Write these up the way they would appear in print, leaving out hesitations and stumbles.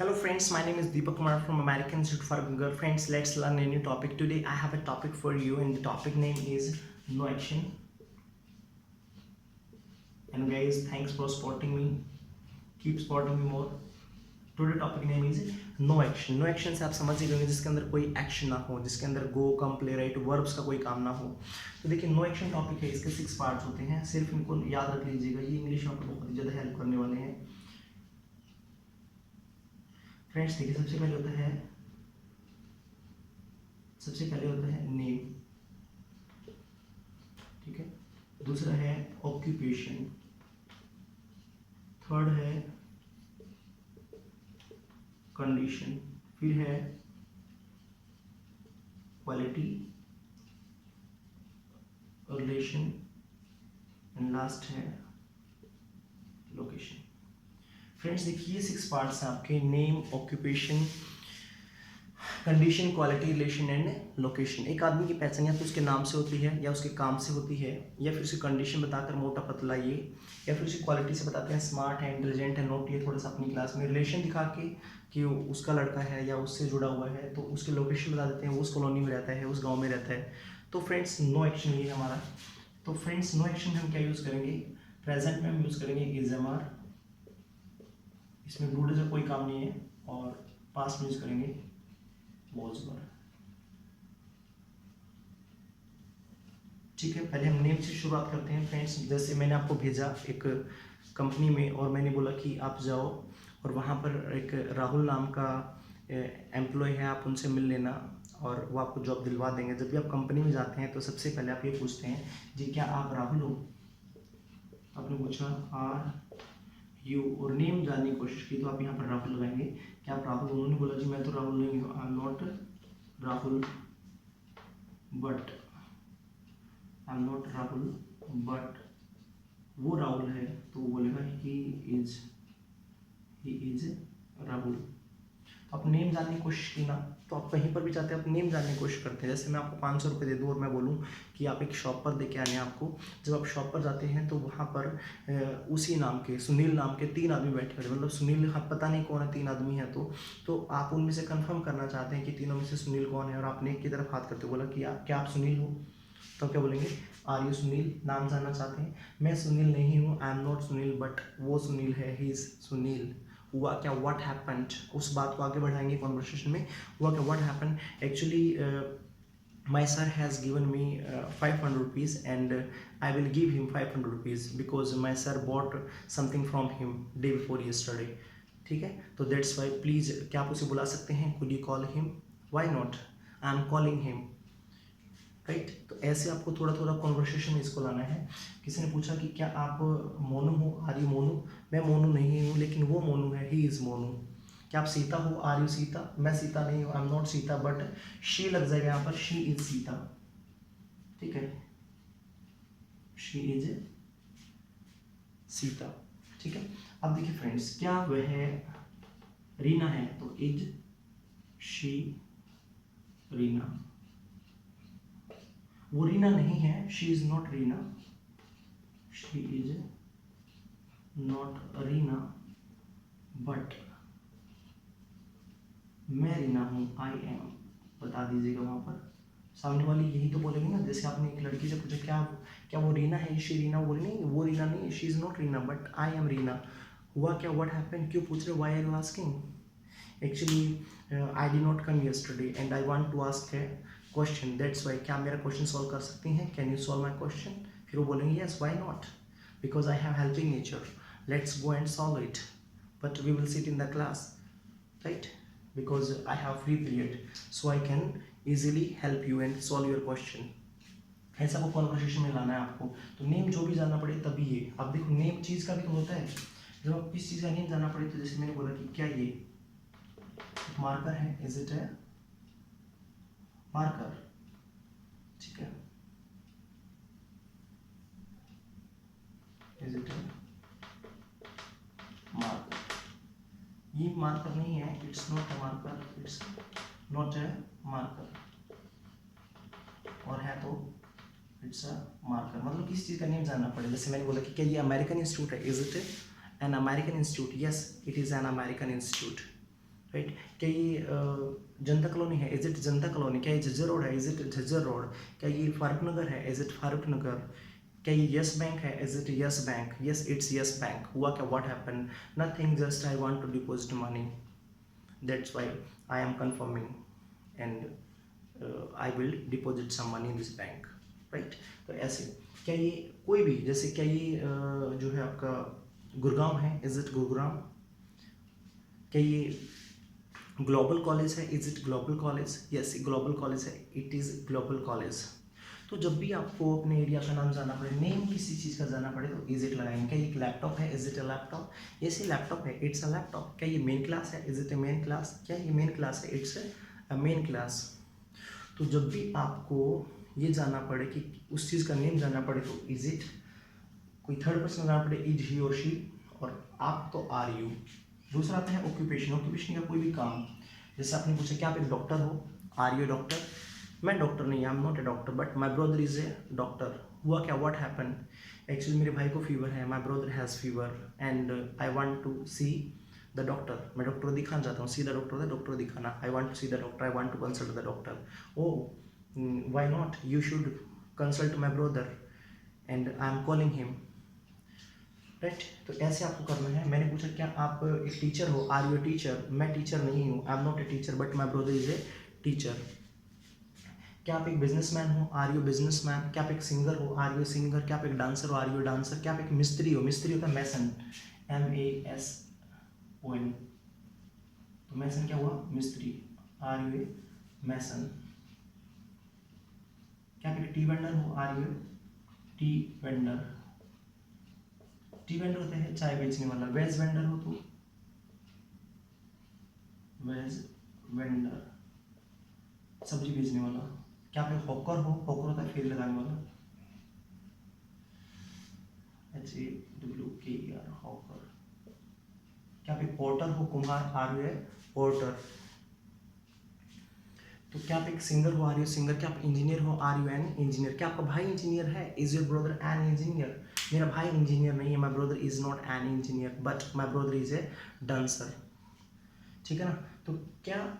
Hello friends, my name is Deepak Kumar from American Institute for Google. Friends, let's learn a new topic. Today I have a topic for you and the topic name is no action. And guys, thanks for supporting me. Keep supporting me more. Today topic name is no action. No action से आप समझ ही गए जिसके अंदर कोई action ना हो, जिसके अंदर गो, कम, प्ले, राइट, वर्ब्स का कोई काम ना हो। तो देखिए नो एक्शन टॉपिक है, इसके 6 पार्ट्स होते हैं, सिर्फ इनको याद रख लीजिएगा, ये इंग्लिश में आपको बहुत ही ज़्यादा हेल्प करने वाले हैं। फ्रेंड्स देखिए सबसे पहले होता है नेम, ठीक है। दूसरा है ऑक्यूपेशन, थर्ड है कंडीशन, फिर है क्वालिटी, रिलेशन एंड लास्ट है लोकेशन। फ्रेंड्स देखिए 6 पार्ट्स हैं आपके, name, occupation, condition, quality, relation and location. एक आदमी की पहचान या तो उसके नाम से होती है, या उसके काम से होती है, या फिर उसकी कंडीशन बताकर मोटा पतला ये, या फिर उसकी क्वालिटी से बताते हैं स्मार्ट है, इंटेलिजेंट है, नोट ये थोड़ा सा अपनी क्लास में। रिलेशन दिखा के कि उसका लड़का है या उससे जुड़ा हुआ है, तो उसकी लोकेशन बता देते हैं, वो उस कॉलोनी में रहता है, उस गाँव में रहता है। तो फ्रेंड्स नो एक्शन ये हमारा। तो फ्रेंड्स नो एक्शन हम क्या यूज़ करेंगे, प्रेजेंट में हम यूज़ करेंगे इज एम आर, इसमें बूढ़े से कोई काम नहीं है, और पास्ट में यूज करेंगे वॉज वर। ठीक है, पहले हम नेम से शुरुआत करते हैं फ्रेंड्स। जैसे मैंने आपको भेजा एक कंपनी में और मैंने बोला कि आप जाओ और वहाँ पर एक राहुल नाम का एम्प्लॉय है, आप उनसे मिल लेना और वो आपको जॉब दिलवा देंगे। जब भी आप कंपनी में जाते हैं तो सबसे पहले आप ये पूछते हैं, जी क्या आप राहुल हो? आपने पूछा आर यू और नेम जानने की कोशिश की, तो आप यहाँ पर राहुल लगाएंगे। क्या आप राहुल? उन्होंने बोला जी मैं तो राहुल नहीं हूँ, I am not Rahul, but I am not Rahul but वो राहुल है, तो वो बोलेगा ही इज राहुल। तो आप नेम जानने की कोशिश की ना, तो आप कहीं पर भी जाते हैं आप नेम जानने की कोशिश करते हैं। जैसे मैं आपको 500 रुपये दे दूँ और मैं बोलूँ कि आप एक शॉप पर देके आने आपको। जब आप शॉप पर जाते हैं तो वहाँ पर उसी नाम के, सुनील नाम के 3 आदमी बैठे हुए, मतलब सुनील पता नहीं कौन है, 3 आदमी हैं, तो आप उनमें से कंफर्म करना चाहते हैं कि तीनों में से सुनील कौन है, और आपने एक की तरफ हाथ करते बोला कि क्या आप सुनील हो? तो क्या बोलेंगे, आर यू सुनील? नाम जानना चाहते हैं। मैं सुनील नहीं हूँ, I am not Sunil, but वो सुनील है, ही इज सुनील। हुआ क्या, व्हाट हैपेंड, उस बात को आगे बढ़ाएंगे कॉन्वर्सेशन में। हुआ क्या, what happened, actually my sir has given me 500 rupees and I will give him 500 rupees because my sir bought something from him day before yesterday। ठीक है, तो that's why please क्या आप उसे बुला सकते हैं, could you call him? why not, I am calling him, right. तो ऐसे आपको थोड़ा थोड़ा कॉन्वर्सेशन में इसको लाना है। किसी ने पूछा कि क्या आप मोनू हो, आर यू मोनू? मैं मोनू नहीं हूँ, लेकिन वो मोनू है, ही इज़ मोनू। क्या आप सीता हो, आर यू सीता? मैं सीता नहीं हूँ, I am not Sita, but she लग जाएगा यहाँ पर, शी इज सीता। ठीक है, शी इज सीता। ठीक है, अब देखिए फ्रेंड्स, क्या वह रीना है? तो इज शी रीना। वो रीना नहीं है, she is not Reena, she is not Reena, but मैं रीना हूँ, आई एम। बता दीजिएगा वहाँ पर, सामने वाली यही तो बोलेगी ना। जैसे आपने एक लड़की से पूछा क्या क्या वो रीना है, शी रीना, बोली नहीं वो रीना नहीं है, she is not Reena, but I am Reena. हुआ क्या, व्हाट हैपेंड, क्यों पूछ रहे, why are you asking? Actually I did not come yesterday and I want to ask है क्वेश्चन, दैट्स वाई। क्या मेरा क्वेश्चन सॉल्व कर सकती हैं, can you solve my question? फिर वो बोलेंगे yes, why not, because I have helping nature, let's go and solve it, but we will sit in the class, right, because I have free period, so I can easily help you and solve your question. ऐसा को conversation में लाना है आपको। तो name जो भी जानना पड़े तभी ये। अब देखो नेम चीज़ का भी तो होता है, जब आप किस चीज़ का नेम जानना पड़े, तो जैसे मैंने बोला कि क्या ये मार्कर है, इज इट है मार्कर? ठीक है, इज इट मार्कर? ये मार्कर नहीं है, it's not a marker, it's not a marker, और है तो इट्स अ मार्कर। मतलब किस चीज़ का नेम जानना पड़े। जैसे मैंने बोला कि क्या ये अमेरिकन इंस्टीट्यूट है, is it an American institute? Yes, it is an American institute. Right. क्या ये जनता कॉलोनी है, इज इट जनता कॉलोनी? क्या ये झज्जर रोड है, इज इट झज्जर रोड? क्या ये फारूक नगर है, इज इट फारूक नगर? क्या ये यस बैंक है, is it Yes Bank? Yes, it's Yes Bank. हुआ क्या, what happen? Nothing, just I want to deposit money, that's why I am confirming and I will deposit some money in this bank, right. तो ऐसे क्या ये कोई भी, जैसे क्या ये जो है आपका गुड़गांव है, इज इट गुड़गांव? क्या ये ग्लोबल कॉलेज है, is it global college? Yes, global college है, इट इज़ ग्लोबल कॉलेज। तो जब भी आपको अपने एरिया का नाम जानना पड़े, नेम किसी चीज़ का जानना पड़े, तो इज इट लगाएंगे। क्या ये लैपटॉप है, is it a laptop? Yes, ये लैपटॉप है, इट्स अ लैपटॉप। क्या ये मेन क्लास है, is it a main class? क्या ये मेन क्लास है, इट्स अ मेन क्लास। तो जब भी आपको ये जानना पड़े कि उस चीज़ का नेम जानना पड़े, तो इज इट, कोई थर्ड पर्सन जानना पड़े, इज ही और शी, और आप तो आर यू। दूसरा आता है ऑक्यूपेशन। ऑक्यूपेशन का कोई भी काम, जैसे आपने पूछा क्या आप एक डॉक्टर हो, आर यू ए डॉक्टर? मैं डॉक्टर नहीं, आई am not a doctor, but my brother is a doctor. हुआ क्या, व्हाट हैपन? एक्चुअली मेरे भाई को फीवर है, my brother has fever and I want to see the doctor. मैं डॉक्टर दिखाना चाहता हूँ, see the doctor, the doctor दिखाना, I want to see the doctor, I want to consult the doctor. Oh why not, you should consult my brother and I am calling him, right. तो ऐसे आपको करना है। मैंने पूछा क्या आप एक टीचर हो, आर यू ए टीचर? मैं टीचर नहीं हूँ, I am not a teacher, but my brother is a teacher. क्या आप एक बिजनेसमैन हो, आर यू बिजनेसमैन? क्या आप एक सिंगर हो, आर यू सिंगर? क्या आप एक डांसर हो, आर यू डांसर? क्या आप एक मिस्त्री हो? मिस्त्री होता है मैसन, MASON। तो मैसन क्या हुआ, मिस्त्री, आर यू ए मैसन। क्या आप एक टी वेंडर हो, are you a tea vendor? Tea vendor होते हैं चाय बेचने वाला। वेज वेंडर हो तो वेज वेंडर, सब्जी बेचने वाला। क्या आप एक हॉकर हो? हॉकर होता है फेरी लगाने वाला, HAWKER, हॉकर। क्या आप एक पोर्टर हो, कुम्हार, आर यू ए पोर्टर? तो क्या आप एक सिंगर हो, आर यू सिंगर? क्या आप इंजीनियर हो, आर यू एन इंजीनियर? क्या आपका भाई इंजीनियर है, is your brother an engineer? मेरा भाई इंजीनियर नहीं है, my brother is not an engineer, but my brother is a dancer, ठीक है ना। तो क्या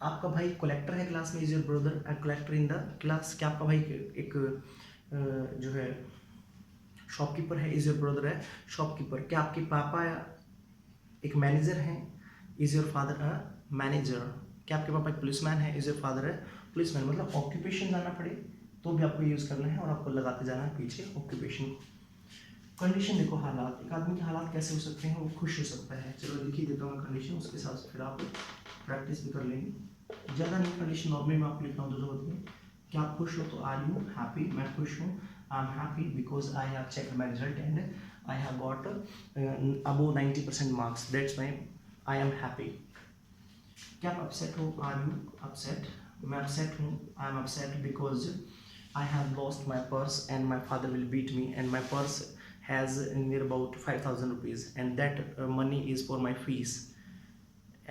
आपका भाई कलेक्टर है क्लास में, is your brother a collector in the class? क्या आपका भाई एक जो है शॉपकीपर है, इज योर ब्रदर है शॉपकीपर? क्या आपके पापा एक मैनेजर हैं, is your father a manager? क्या आपके पापा एक पुलिसमैन है, इज योर फादर है पुलिसमैन? मतलब ऑक्यूपेशन जानना पड़े तो भी आपको यूज़ करना है, और आपको लगाते जाना है पीछे ऑक्यूपेशन। कंडीशन देखो, हालात, एक आदमी के हालात कैसे हो सकते हैं, वो खुश हो सकता है। चलो लिख ही देता हूँ कंडीशन, उसके साथ फिर आप प्रैक्टिस भी कर लेंगे। ज़्यादा नहीं, कंडीशन नॉर्मली मैं आपको लिख रहा हूँ जो होती है। क्या आप खुश हो, तो आर यू हैप्पी? मैं खुश हूँ, I am happy because I have check my result and I have got above 90% marks, that's my I am happy. क्या आप अपसेट हो, आर यू अपसेट? मैं अपसेट हूँ, I am upset because I have lost my purse and my father will beat me, and my purse has near about 5,000 rupees, and that money is for my fees,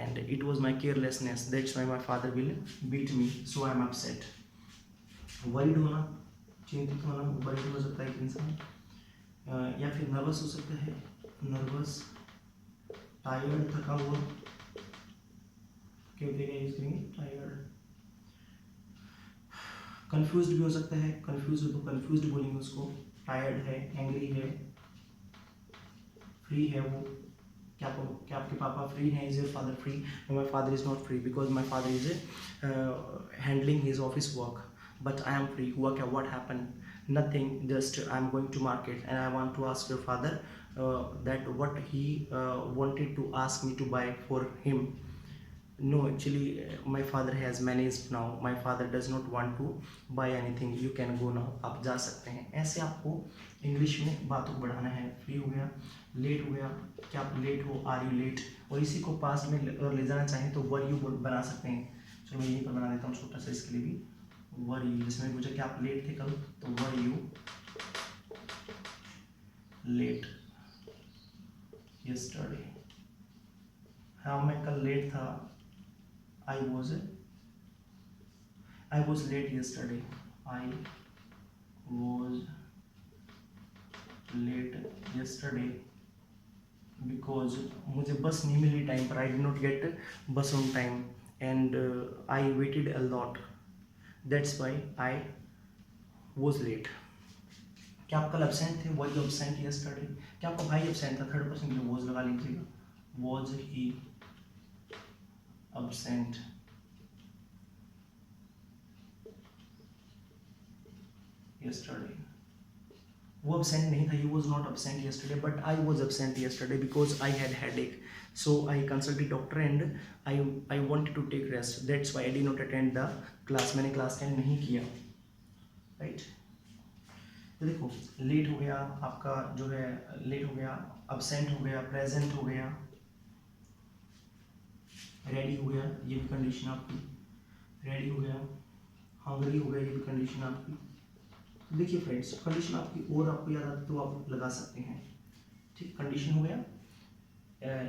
and it was my carelessness, that's why my father will beat me, so I am upset। worried होना, चिंतित होना, worried हो सकता है एक इंसान, या फिर नर्वस हो सकता है, नर्वस, टायर्ड, थका हुआ, क्या यूज करेंगे, टायर्ड। कंफ्यूज्ड भी हो सकता है, कंफ्यूज हो तो कंफ्यूज्ड बोलेंगे उसको, टायर्ड है, एंग्री है, फ्री है वो। क्या आपके पापा फ्री हैं, is your father free? My father is not free because my father is handling his office work, but I am free. हुआ क्या, what happen? Nothing, just I am going to market and I want to ask your father that what he wanted to ask me to buy for him। No, actually my father has managed now, my father does not want to buy anything, you can go now। आप जा सकते हैं। ऐसे आपको English में बातों को बढ़ाना है। फ्री हो गया, लेट हो गया, क्या आप लेट हो, आर यू लेट? और इसी को पास्ट में ले जाना चाहें तो वर यू बना सकते हैं। चलो मैं यहीं पर बना देता हूँ छोटा सा इसके लिए भी, वर यू। जैसे मैंने पूछा कि आप लेट थे कल, तो वर यू लेट यस्टरडे? हाँ, मैं कल लेट था, I was late yesterday, I was late yesterday। Because मुझे बस नहीं मिली टाइम पर, I did not get bus on time and I waited a lot, that's why I was late. क्या आप कल एबसेंट थे? Was absent yesterday? क्या आपका भाई एबसेंट था? थर्ड पर्सन के लिए वॉज लगा लीजिएगा, वॉज ही एबसेंट यस्टरडे? वो एबसेंट नहीं था, he was not absent yesterday, but I was absent yesterday because I had headache, so I consulted doctor and I wanted to take rest, that's why I did not attend the class. मैंने class attend नहीं किया, right. तो देखो late हो गया आपका जो है, लेट हो गया, एब्सेंट हो गया, प्रेजेंट हो गया, रेडी हो गया, ये भी कंडीशन आपकी, रेडी हो गया, हंगरी हो गया, ये भी कंडीशन आपकी। तो देखिए फ्रेंड्स, कंडीशन आपकी और आपको याद आती तो आप लगा सकते हैं, ठीक। कंडीशन हो गया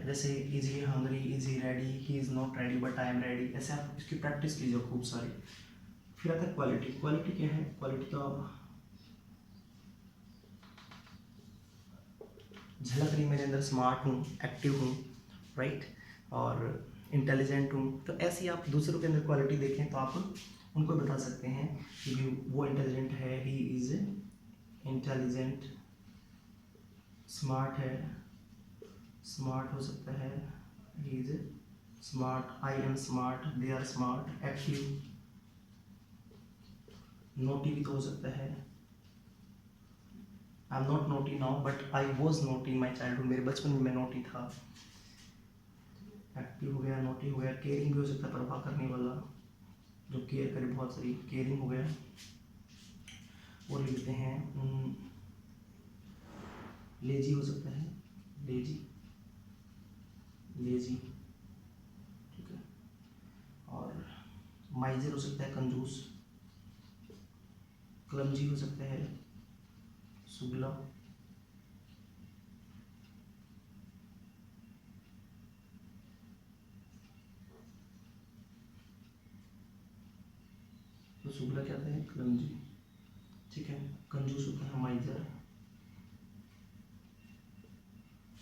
जैसे is he Hungary, is he ready, he is not ready but I am ready, ऐसे आप इसकी प्रैक्टिस कीजिए खूब सारी। फिर आता है क्वालिटी। क्वालिटी क्या है? क्वालिटी का झलक रही मेरे अंदर, स्मार्ट हूँ, एक्टिव हूँ, राइट, और इंटेलिजेंट हूँ। तो ऐसी आप दूसरों के अंदर क्वालिटी देखें तो आप उनको बता सकते हैं कि वो इंटेलिजेंट है, ही इज़ इंटेलिजेंट, स्मार्ट है, स्मार्ट हो सकता है, he is smart, I am smart, they are smart, active, naughty भी तो हो सकता है, I am not naughty now but I was naughty in my childhood, मेरे बचपन में मैं नोटी था। एक्टिव हो गया, नोटी हो गया, केयरिंग भी हो सकता है, परवाह करने वाला, जो केयर करे बहुत सारी, केयरिंग हो गया। और लिखते हैं लेजी हो सकता है, लेजी, लेजी, ठीक है। और माइजर हो सकता है, कंजूस, क्लमजी हो सकता है, सुगला, तो सुगला क्या होता है? क्लमजी, ठीक है। कंजूस होता है माइजर,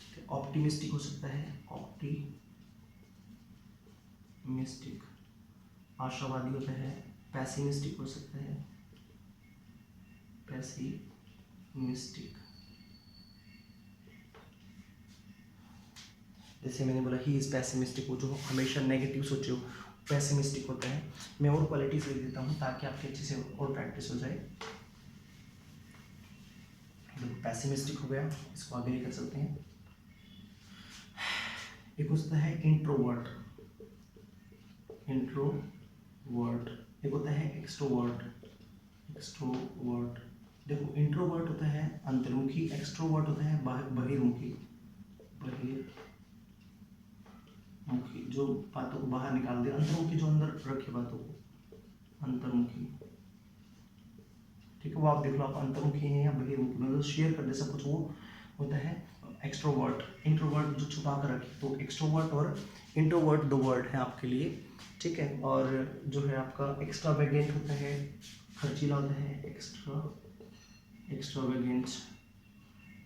ठीक है। ऑप्टिमिस्टिक हो सकता है, ऑप्टिमिस्टिक, आशावादी होता है। पैसिमिस्टिक हो सकता है, पैसिमिस्टिक, जैसे मैंने बोला ही इज़ पैसिमिस्टिक, वो जो हमेशा नेगेटिव सोचे हो, पैसिमिस्टिक होता है। मैं और क्वालिटीज लिख देता हूँ ताकि आपके अच्छे से और प्रैक्टिस हो जाए। देखो पैसिमिस्टिक हो गया, इसको आगे लेकर चलते हैं। एक होता है इंट्रोवर्ट, इंट्रोवर्ट, एक होता है एक्सट्रोवर्ट, एक्सट्रोवर्ट। देखो इंट्रोवर्ट होता है अंतर्मुखी, एक्सट्रोवर्ट होता है बहिर्मुखी, बहिर्मुखी जो बातों को बाहर निकाल दे, अंतर्मुखी जो अंदर रखे बातों को, अंतर्मुखी, ठीक है। वो आप देख लो, आप अंतर्मुखी हैं या बहिर्मुखी, मतलब शेयर कर दे सब कुछ, वो होता है एक्सट्रोवर्ट। इंट्रोवर्ट जो छुपा कर रखे, तो एक्सट्रोवर्ट और इंट्रोवर्ट दो वर्ड हैं आपके लिए, ठीक है। और जो है आपका एक्स्ट्रावेगेंट होता है, खर्चीला होता है, एक्स्ट्रावेगेंट,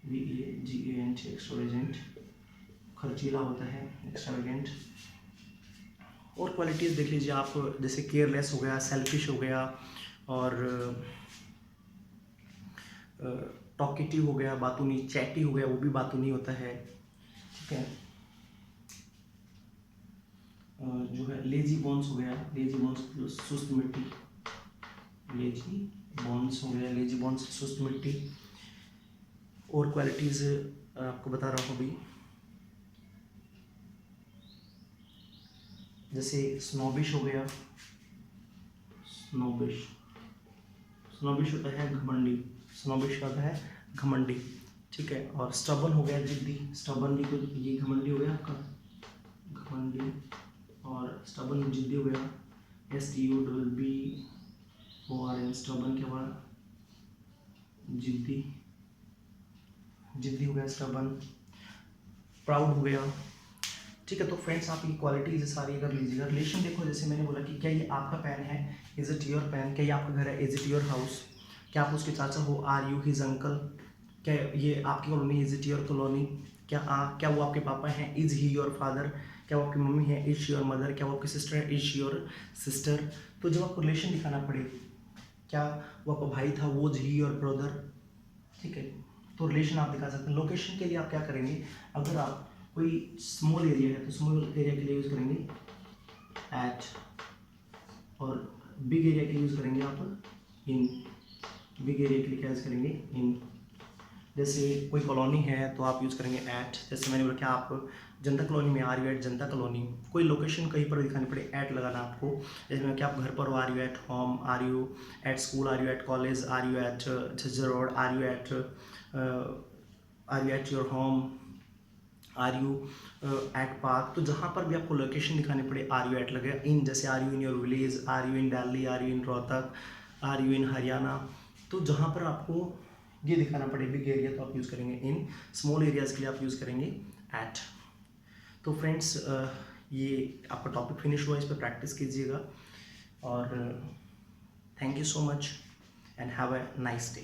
VEGANT, एक्स्ट्रावेगेंट, खर्चीला होता है, एक्स्ट्रावेगेंट। और क्वालिटीज़ देख लीजिए आप, जैसे केयरलेस हो गया, सेल्फिश हो गया, और टॉकेटिव हो गया, बातूनी, चैटी हो गया, वो भी बातूनी होता है, ठीक है। जो है लेजी बॉन्स हो गया, लेजी बॉन्स सुस्त मिट्टी, लेजी बॉन्स हो गया, लेजी बॉन्स सुस्त मिट्टी। और क्वालिटीज़ आपको बता रहा हूँ अभी, जैसे स्नोबिश हो गया, स्नोबिश, स्नोबिश होता है घमंडी, स्नोबिश होता है घमंडी, ठीक है। और स्टबन हो गया जिद्दी, स्टबन भी कुछ, ये घमंडी हो गया आपका, घमंडी, और स्टबन जिद्दी हो गया, STUBBORN, स्टबन के बाद जिद्दी, जिद्दी हो गया, स्टबन, प्राउड हो गया, ठीक है। तो फ्रेंड्स आप ये क्वालिटीज सारी कर लीजिएगा। रिलेशन देखो, जैसे मैंने बोला कि क्या ये आपका पेन है, इज इट योर पेन, क्या ये आपका घर है, इज इट योर हाउस, क्या आप उसके चाचा हो, आर यू हिज अंकल, क्या ये आपकी colony, is it your colony, क्या वो आपके पापा हैं, इज़ ही योर फादर, क्या वो आपकी मम्मी है, इज शी योर मदर, क्या वो आपकी सिस्टर है, इज शी योर सिस्टर। तो जब आपको रिलेशन दिखाना पड़े, क्या वो आपका भाई था, वो ही योर ब्रदर, ठीक है, तो रिलेशन आप दिखा सकते हैं। लोकेशन के लिए आप क्या करेंगे, अगर आप कोई स्मॉल एरिया है तो स्मॉल एरिया के लिए यूज़ करेंगे एट, और बिग एरिया के लिए यूज़ करेंगे आप इन। बिग एरिया के लिए क्या यूज़ करेंगे, इन। जैसे कोई कॉलोनी है तो आप यूज़ करेंगे एट। जैसे मैंने बोला कि आप जनता कॉलोनी में are you eight Janata colony, कोई लोकेशन कहीं पर दिखानी पड़े ऐट लगाना आपको। जैसे मैं कि आप घर पर हो, are you at home, are you at school, are you at college, are you at Jhajjar road, are you at your home, are you at park. तो जहाँ पर भी आपको लोकेशन दिखानी पड़े आर यू एट लगेगा। इन, जैसे are you in your village, are you in Delhi, are you in Rohtak, are you in Haryana. तो जहाँ पर आपको ये दिखाना पड़े बिग एरिया तो आप यूज़ करेंगे इन, स्मॉल एरियाज़ के लिए आप यूज़ करेंगे एट। तो फ्रेंड्स ये आपका टॉपिक फिनिश हुआ, इस पर प्रैक्टिस कीजिएगा और thank you so much and have a nice day.